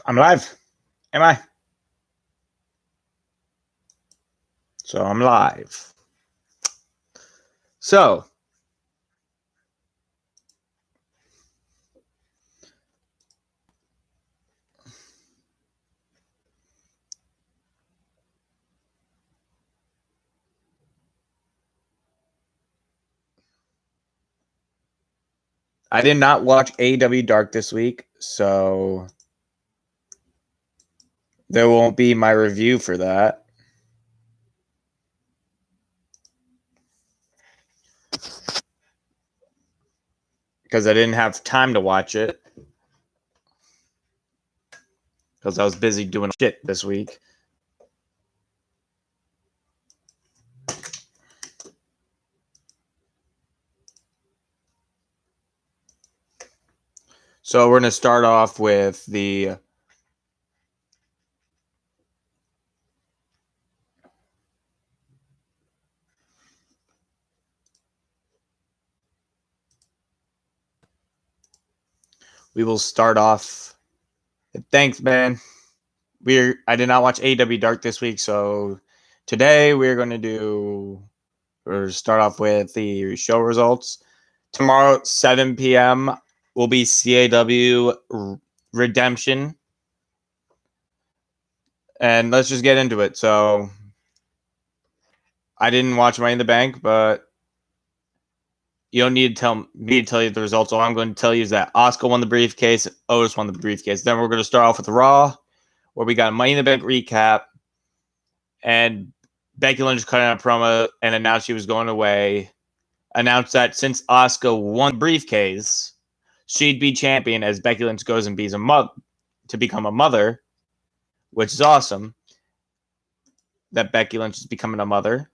I'm live. Am I? So I'm live. So I did not watch AEW Dark this week, so there won't be my review for that. Because I didn't have time to watch it. Because I was busy doing shit this week. So we're going to start off with the we will start off. Thanks, man. I did not watch AEW Dark this week, so today we're going to do or start off with the show results. Tomorrow, 7 p.m., will be CAW Redemption. And let's just get into it. So, I didn't watch Money in the Bank, but you don't need to tell me to tell you the results. All I'm going to tell you is that Oscar won the briefcase, Otis won the briefcase. Then we're going to start off with Raw, where we got a Money in the Bank recap, and Becky Lynch cut out a promo and announced she was going away. Announced that since Oscar won the briefcase, she'd be champion as Becky Lynch goes and beats to become a mother, which is awesome. That Becky Lynch is becoming a mother.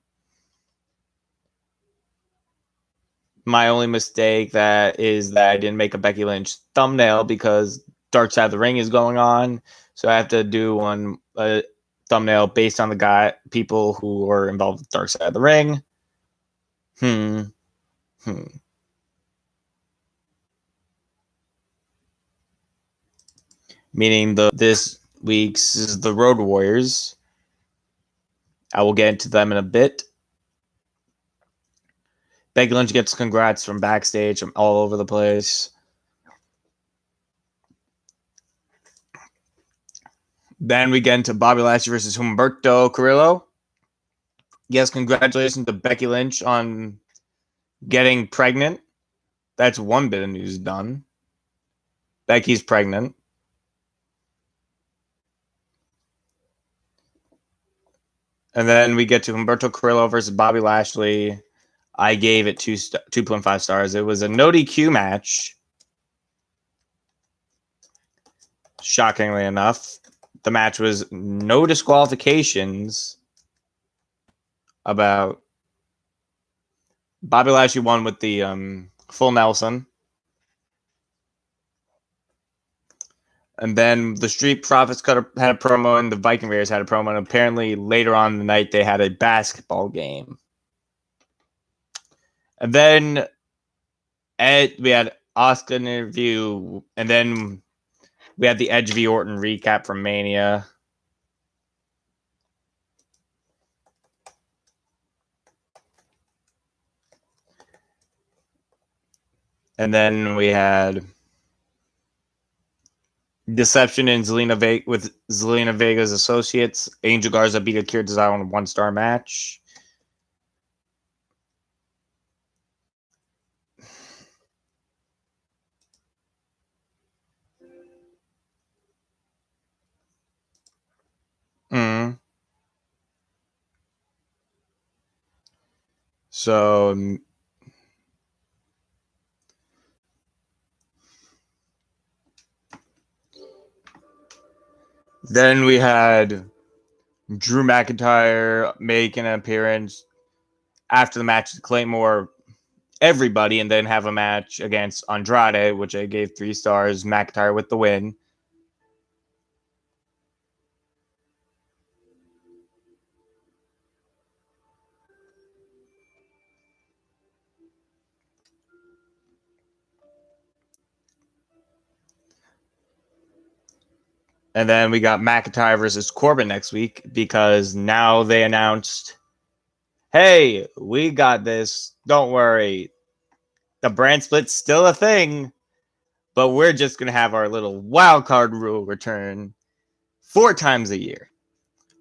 My only mistake that I didn't make a Becky Lynch thumbnail because Dark Side of the Ring is going on, so I have to do one thumbnail based on the people who are involved with Dark Side of the Ring. Meaning this week's is the Road Warriors. I will get into them in a bit. Becky Lynch gets congrats from backstage from all over the place. Then we get into Bobby Lashley versus Humberto Carrillo. Yes, congratulations to Becky Lynch on getting pregnant. That's one bit of news done. Becky's pregnant. And then we get to Humberto Carrillo versus Bobby Lashley. I gave it 2.5 stars. It was a no DQ match. Shockingly enough, the match was no disqualifications. About Bobby Lashley won with the full Nelson. And then the Street Profits had a promo, and the Viking Raiders had a promo. And apparently later on in the night, they had a basketball game. And then we had Oscar interview, and then we had the Edge v. Orton recap from Mania. And then we had Deception and with Zelina Vega's associates. Angel Garza beat Akira Tozawa in a 1-star match. So then we had Drew McIntyre make an appearance after the match to Claymore everybody, and then have a match against Andrade, which I gave 3 stars. McIntyre with the win. And then we got McIntyre versus Corbin next week because now they announced, hey, we got this. Don't worry. The brand split's still a thing, but we're just going to have our little wild card rule return 4 times a year.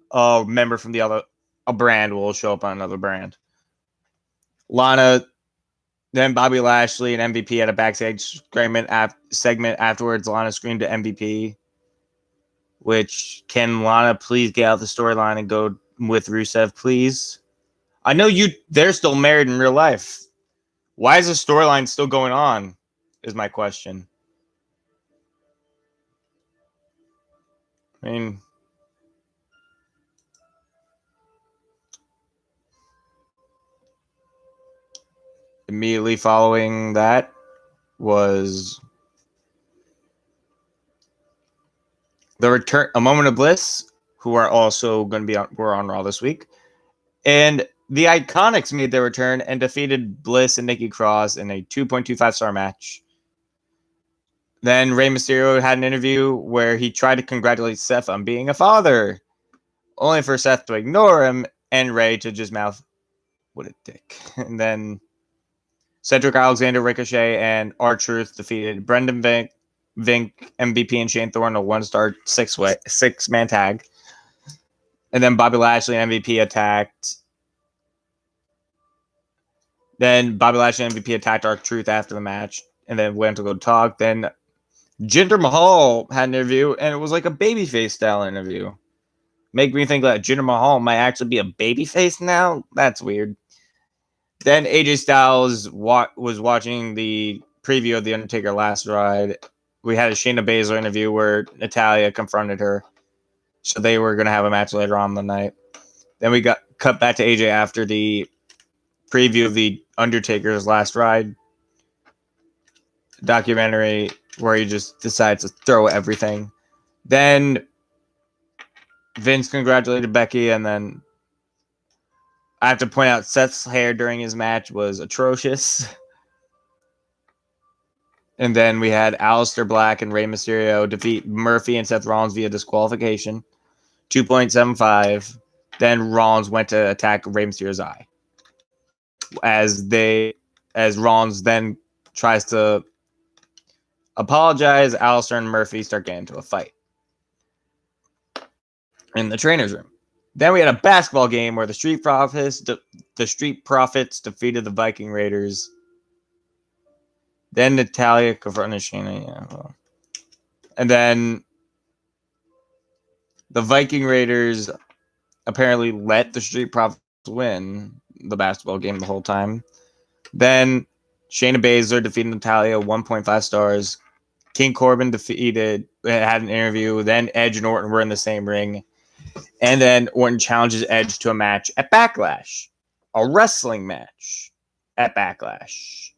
A member from a brand will show up on another brand. Lana, then Bobby Lashley and MVP had a backstage segment afterwards. Lana screamed to MVP, which, can Lana please get out the storyline and go with Rusev, please? I know they're still married in real life. Why is the storyline still going on, is my question. I mean, immediately following that was the return, A Moment of Bliss, who are also going to be on Raw this week. And the Iconics made their return and defeated Bliss and Nikki Cross in a 2.25 star match. Then Rey Mysterio had an interview where he tried to congratulate Seth on being a father, only for Seth to ignore him and Rey to just mouth, "What a dick." And then Cedric Alexander, Ricochet, and R-Truth defeated Brendan Vink, MVP, and Shane Thorne in a 1-star 6-man tag. And then Bobby Lashley and MVP attacked. Then Bobby Lashley and MVP attacked R-Truth after the match, and then went to go talk. Then Jinder Mahal had an interview, and it was like a babyface style interview. Make me think that Jinder Mahal might actually be a babyface now. That's weird. Then AJ Styles was watching the preview of The Undertaker Last Ride. We had a Shayna Baszler interview where Natalya confronted her. So they were going to have a match later on the night. Then we got cut back to AJ after the preview of The Undertaker's Last Ride documentary, where he just decides to throw everything. Then Vince congratulated Becky, and then I have to point out Seth's hair during his match was atrocious. And then we had Aleister Black and Rey Mysterio defeat Murphy and Seth Rollins via disqualification, 2.75. Then Rollins went to attack Rey Mysterio's eye. As Rollins then tries to apologize, Aleister and Murphy start getting into a fight in the trainer's room. Then we had a basketball game where the Street Profits defeated the Viking Raiders. Then Natalya confronted Shayna. Yeah, and then the Viking Raiders apparently let the Street Profits win the basketball game the whole time. Then Shayna Baszler defeated Natalya 1.5 stars. King Corbin had an interview. Then Edge and Orton were in the same ring. And then Orton challenges Edge to a match at Backlash. A wrestling match at Backlash.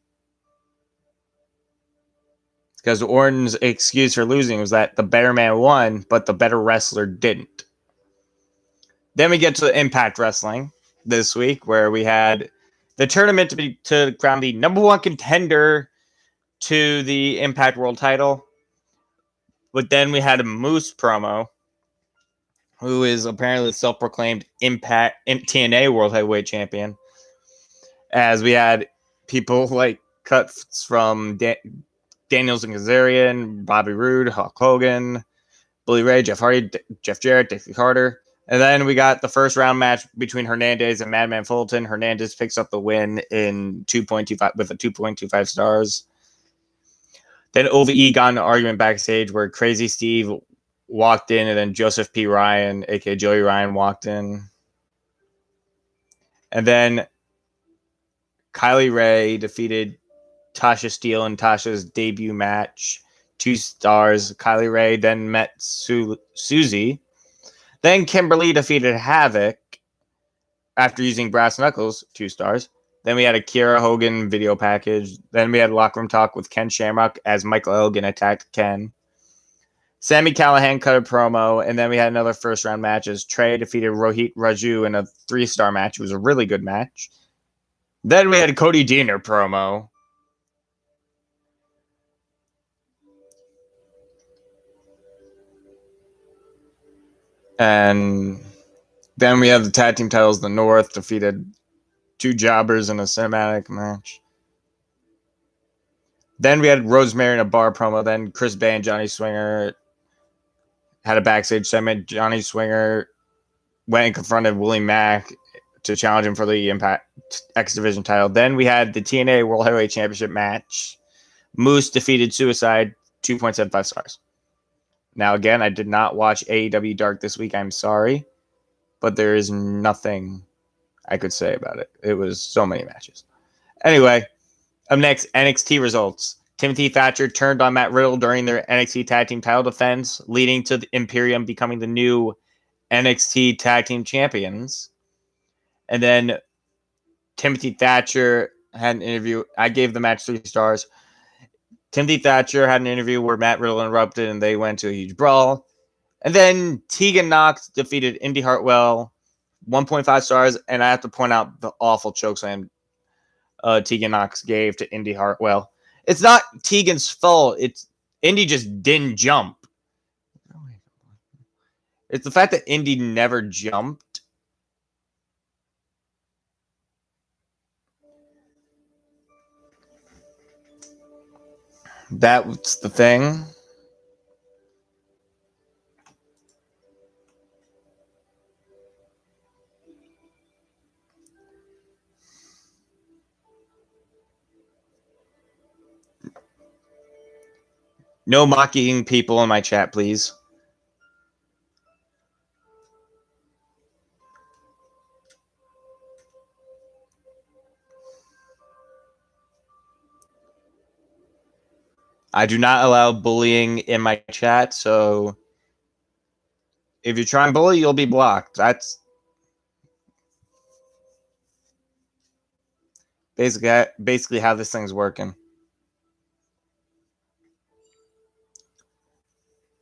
Because Orton's excuse for losing was that the better man won, but the better wrestler didn't. Then we get to Impact Wrestling this week, where we had the tournament to crown the number 1 contender to the Impact World title. But then we had a Moose promo, who is apparently the self-proclaimed Impact TNA World Heavyweight Champion. As we had people like cuts from Danielson Kazarian, Bobby Roode, Hulk Hogan, Bully Ray, Jeff Hardy, Jeff Jarrett, Dixie Carter. And then we got the first round match between Hernandez and Madman Fulton. Hernandez picks up the win in 2.25 with a 2.25 stars. Then OVE got in an argument backstage where Crazy Steve walked in, and then Joseph P. Ryan, aka Joey Ryan, walked in. And then Kylie Ray defeated Tasha Steele in Tasha's debut match, 2 stars. Kylie Ray then met Susie. Then Kimberly defeated Havoc after using brass knuckles, 2 stars. Then we had a Kiera Hogan video package. Then we had Locker Room Talk with Ken Shamrock as Michael Elgin attacked Ken. Sami Callihan cut a promo, and then we had another first round match as Trey defeated Rohit Raju in a 3-star match. It was a really good match. Then we had a Cody Deaner promo. And then we have the tag team titles. The North defeated 2 jobbers in a cinematic match. Then we had Rosemary in a bar promo. Then Chris Bay and Johnny Swinger had a backstage segment. Johnny Swinger went and confronted Willie Mack to challenge him for the Impact X Division title. Then we had the TNA World Heavyweight Championship match. Moose defeated Suicide, 2.75 stars. Now, again, I did not watch AEW Dark this week. I'm sorry, but there is nothing I could say about it. It was so many matches. Anyway, up next, NXT results. Timothy Thatcher turned on Matt Riddle during their NXT Tag Team title defense, leading to the Imperium becoming the new NXT Tag Team Champions. And then Timothy Thatcher had an interview. I gave the match 3 stars. Timothy Thatcher had an interview where Matt Riddle interrupted and they went to a huge brawl. And then Tegan Nox defeated Indy Hartwell, 1.5 stars. And I have to point out the awful chokeslam Tegan Nox gave to Indy Hartwell. It's not Tegan's fault. It's Indy just didn't jump. It's the fact that Indy never jumped. That's the thing. No mocking people in my chat, please. I do not allow bullying in my chat, so if you try and bully, you'll be blocked. That's basically how this thing's working.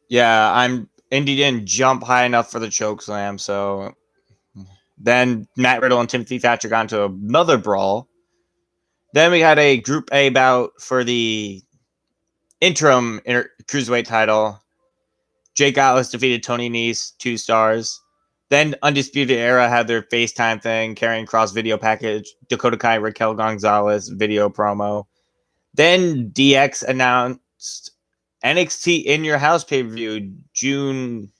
Yeah, Indy didn't jump high enough for the chokeslam, so then Matt Riddle and Timothy Thatcher got into another brawl. Then we had a Group A bout for the interim cruiserweight title. Jake Atlas defeated Tony Nese, 2 stars. Then Undisputed Era had their FaceTime thing, carrying cross video package. Dakota Kai, Raquel Gonzalez video promo. Then DX announced NXT In Your House pay-per-view June.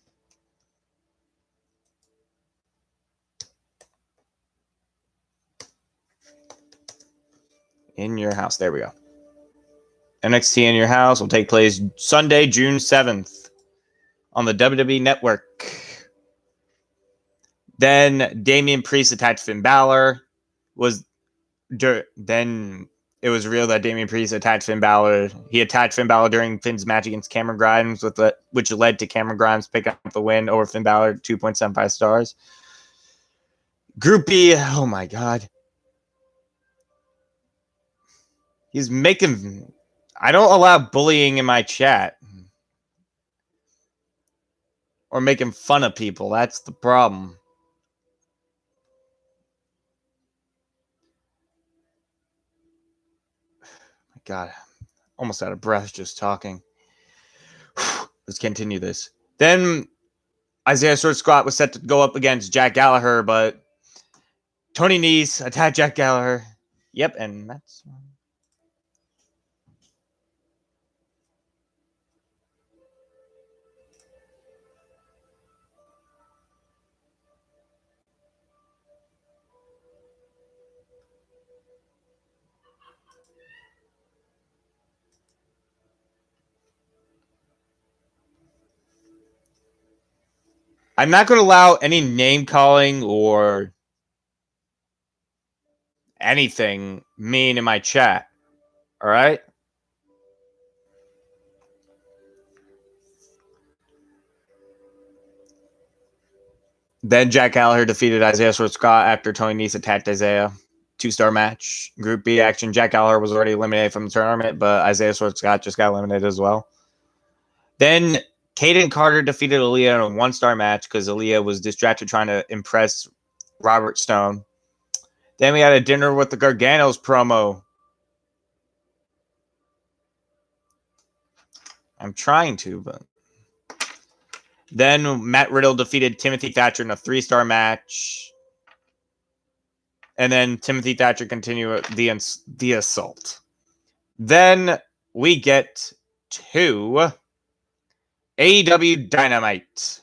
In Your House. There we go. NXT In Your House will take place Sunday, June 7th on the WWE Network. Then Damian Priest attacked Finn Balor. Then it was revealed that Damian Priest attacked Finn Balor. He attacked Finn Balor during Finn's match against Cameron Grimes, which led to Cameron Grimes picking up the win over Finn Balor, 2.75 stars. Group B, oh my God. He's making... I don't allow bullying in my chat. Or making fun of people. That's the problem. My God. Almost out of breath just talking. Let's continue this. Then Isaiah Sword Scott was set to go up against Jack Gallagher, but Tony Nese attacked Jack Gallagher. Yep, and that's... I'm not going to allow any name calling or anything mean in my chat. All right? Then Jack Gallagher defeated Isaiah Sword Scott after Tony Nese attacked Isaiah. 2-star match. Group B action. Jack Gallagher was already eliminated from the tournament, but Isaiah Sword Scott just got eliminated as well. Then Kaden Carter defeated Aaliyah in a 1-star match because Aaliyah was distracted trying to impress Robert Stone. Then we had a Dinner with the Garganos promo. I'm trying to, but... Then Matt Riddle defeated Timothy Thatcher in a 3-star match. And then Timothy Thatcher continued the assault. Then we get to AEW Dynamite.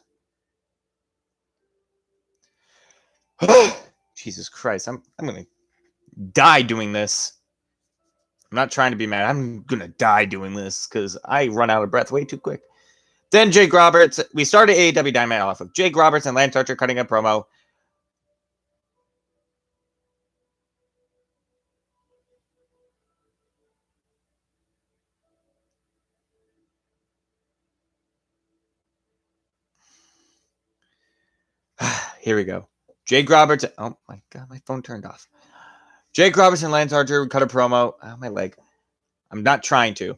Jesus Christ, I'm gonna die doing this. I'm not trying to be mad. I'm gonna die doing this because I run out of breath way too quick. Then Jake Roberts. We started AEW Dynamite off with Jake Roberts and Lance Archer cutting a promo. Here we go. Jake Roberts. Oh my God, my phone turned off. Jake Roberts and Lance Archer cut a promo. Oh, my leg. I'm not trying to.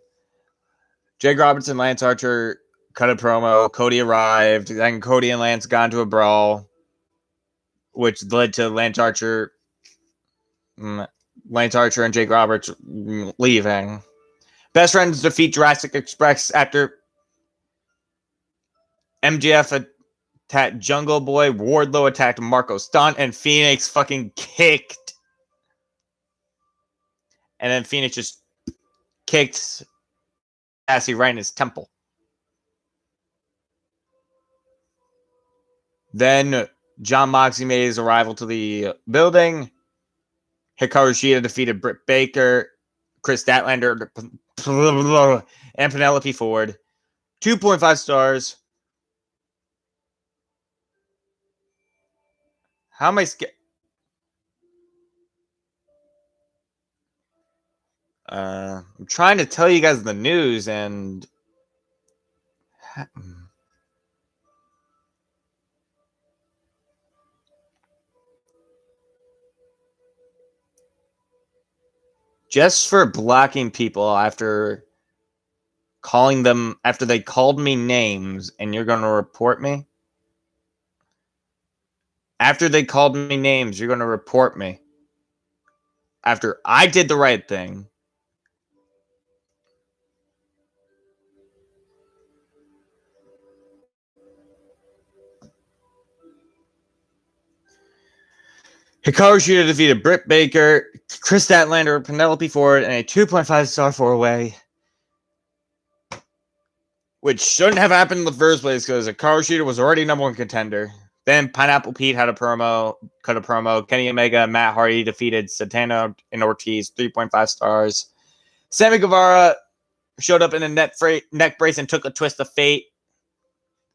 Jake Roberts and Lance Archer cut a promo. Cody arrived. Then Cody and Lance got into a brawl, which led to Lance Archer and Jake Roberts leaving. Best Friends defeat Jurassic Express after MJF attacked Jungle Boy, Wardlow attacked Marco Stunt, and Phoenix fucking kicked. And then Phoenix just kicked Cassie right in his temple. Then John Moxley made his arrival to the building. Hikaru Shida defeated Britt Baker, Chris Statlander, and Penelope Ford. 2.5 stars. How am I I'm trying to tell you guys the news, and just for blocking people after they called me names, and you're going to report me? After they called me names, you're going to report me. After I did the right thing. Hikaru Shida defeated Britt Baker, Chris Statlander, Penelope Ford, and a 2.5 star 4-way. Which shouldn't have happened in the first place because Hikaru Shida was already #1 contender. Then Pineapple Pete cut a promo. Kenny Omega and Matt Hardy defeated Santana and Ortiz, 3.5 stars. Sammy Guevara showed up in a neck brace and took a twist of fate.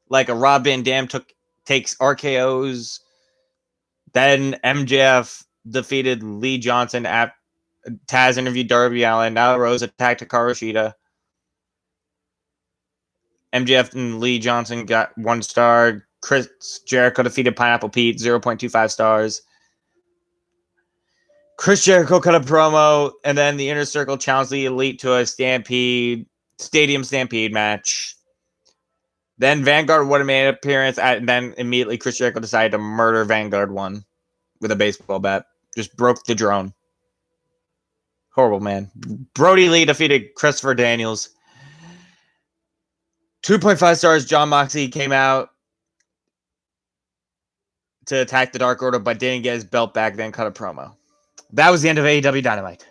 Like a Rob Van Dam takes RKOs. Then MJF defeated Lee Johnson. Taz interviewed Darby Allin. Now Rose attacked Hikaru Shida. MJF and Lee Johnson got 1 star. Chris Jericho defeated Pineapple Pete, 0.25 stars. Chris Jericho cut a promo, and then the Inner Circle challenged the Elite to a Stadium Stampede match. Then Vanguard would have made an appearance, and then immediately Chris Jericho decided to murder Vanguard 1 with a baseball bat. Just broke the drone. Horrible, man. Brody Lee defeated Christopher Daniels. 2.5 stars. John Moxley came out to attack the Dark Order, but didn't get his belt back, then cut a promo. That was the end of AEW Dynamite.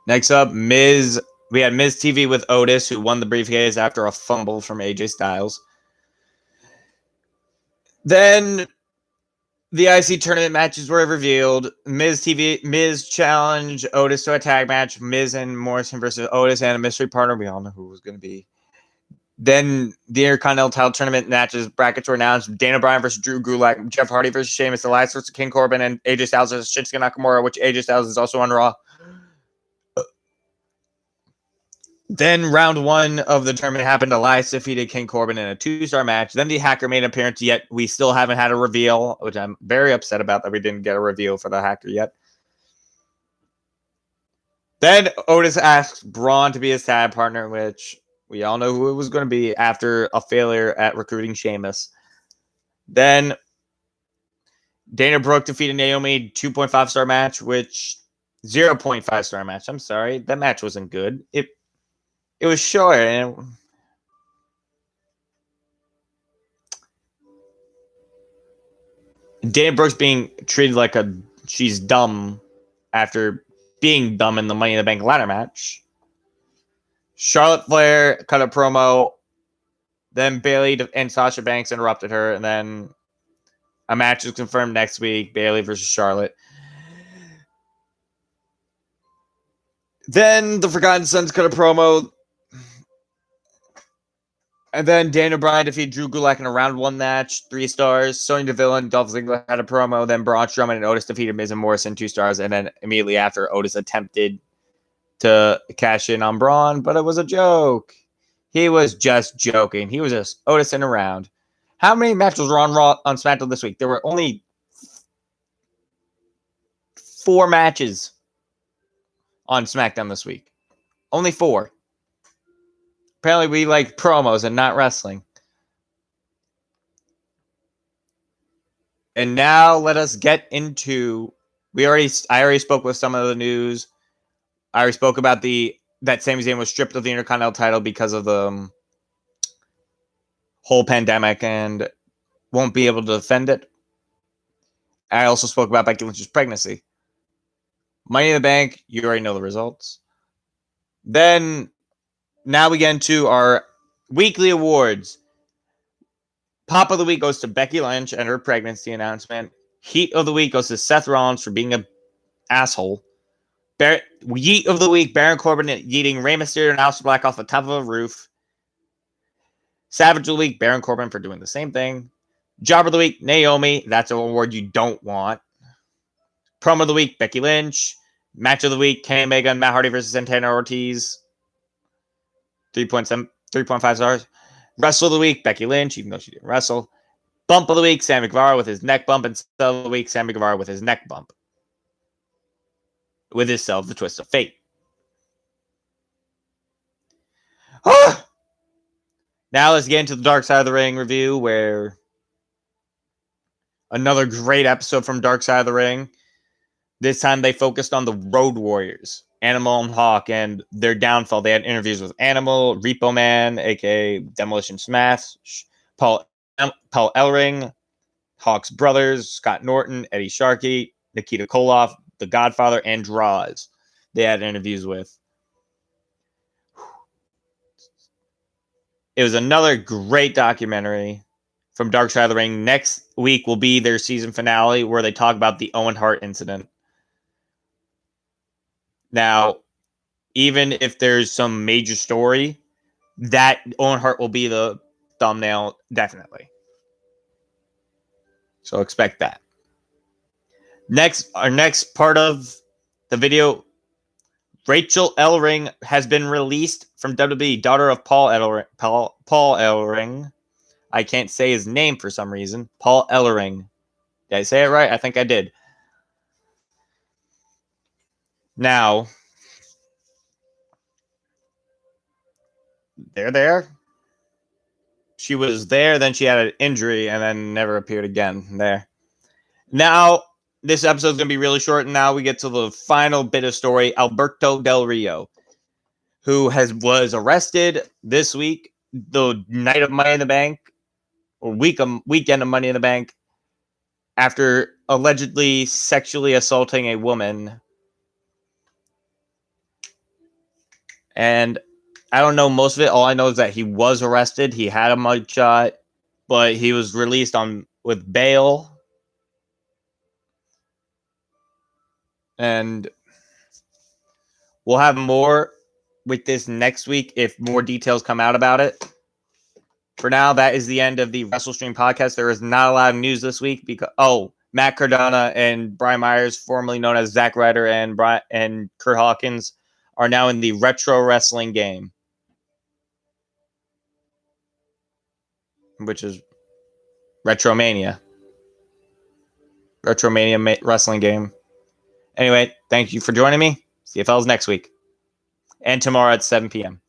Next up, Miz. We had Miz TV with Otis, who won the briefcase after a fumble from AJ Styles. Then the IC tournament matches were revealed. Miz challenged Otis to a tag match. Miz and Morrison versus Otis and a mystery partner. We all know who it was going to be. Then the Intercontinental title tournament matches brackets were announced. Dana Bryan versus Drew Gulak, Jeff Hardy versus Sheamus, Elias versus King Corbin, and AJ Styles versus Shinsuke Nakamura, which AJ Styles is also on Raw. Then round 1 of the tournament happened. Elias defeated King Corbin in a 2-star match. Then the Hacker made an appearance, yet we still haven't had a reveal, which I'm very upset about that we didn't get a reveal for the Hacker yet. Then Otis asks Braun to be his tag partner, which we all know who it was going to be after a failure at recruiting Sheamus. Then Dana Brooke defeated Naomi 2.5-star match, which 0.5-star match. I'm sorry. That match wasn't good. It was short. And Dana Brooke's being treated like she's dumb after being dumb in the Money in the Bank ladder match. Charlotte Flair cut a promo. Then Bayley and Sasha Banks interrupted her, and then a match is confirmed next week, Bayley versus Charlotte. Then the Forgotten Sons cut a promo. And then Daniel Bryan defeated Drew Gulak in a round 1 match, 3 stars. Sonya Deville and Dolph Ziggler had a promo. Then Braun Strowman and Otis defeated Miz and Morrison, 2 stars. And then immediately after, Otis attempted to cash in on Braun, but it was a joke. He was just joking. He was just Otis in a round. How many matches were on Raw on SmackDown this week? There were only 4 matches on SmackDown this week. Only 4. Apparently we like promos and not wrestling. And now let us get into I already spoke with some of the news. I already spoke about that Sami Zayn was stripped of the Intercontinental title because of the whole pandemic and won't be able to defend it. I also spoke about Becky Lynch's pregnancy. Money in the Bank, you already know the results. Then now we get into our weekly awards. Pop of the Week goes to Becky Lynch and her pregnancy announcement. Heat of the Week goes to Seth Rollins for being an asshole. Yeet of the Week, Baron Corbin yeeting Rey Mysterio and Aleister Black off the top of a roof. Savage of the Week, Baron Corbin for doing the same thing. Jobber of the Week, Naomi. That's an award you don't want. Promo of the Week, Becky Lynch. Match of the Week, Kenny Omega and Matt Hardy versus Santana Ortiz. 3.5 stars. Wrestle of the Week, Becky Lynch, even though she didn't wrestle. Bump of the Week, Sammy Guevara with his neck bump. And Sell of the Week, Sammy Guevara with his neck bump. With his Sell the Twist of Fate. Now let's get into the Dark Side of the Ring review, where another great episode from Dark Side of the Ring. This time they focused on the Road Warriors, Animal and Hawk, and their downfall. They had interviews with Animal, Repo Man, aka Demolition Smash, Paul Ellering, Hawk's brothers, Scott Norton, Eddie Sharkey, Nikita Koloff, The Godfather, and Draws. They had interviews with. It was another great documentary from Dark Side of the Ring. Next week will be their season finale, where they talk about the Owen Hart incident. Now, even if there's some major story, that Owen Hart will be the thumbnail, definitely. So expect that. Our next part of the video, Rachel Ellering has been released from WWE, daughter of Paul Ellering. I can't say his name for some reason. Paul Ellering. Did I say it right? I think I did. Now, they're there. She was there, then she had an injury, and then never appeared again there. Now, this episode's going to be really short, and now we get to the final bit of story. Alberto Del Rio, who was arrested this week, the night of Money in the Bank, or weekend of Money in the Bank, after allegedly sexually assaulting a woman. And I don't know most of it. All I know is that he was arrested. He had a mugshot, but he was released with bail. And we'll have more with this next week if more details come out about it. For now, that is the end of the WrestleStream podcast. There is not a lot of news this week because Matt Cardona and Brian Myers, formerly known as Zack Ryder and Kurt Hawkins, are now in the retro wrestling game, which is Retromania wrestling game. Anyway, thank you for joining me. See you fellas next week. and tomorrow at 7 p.m.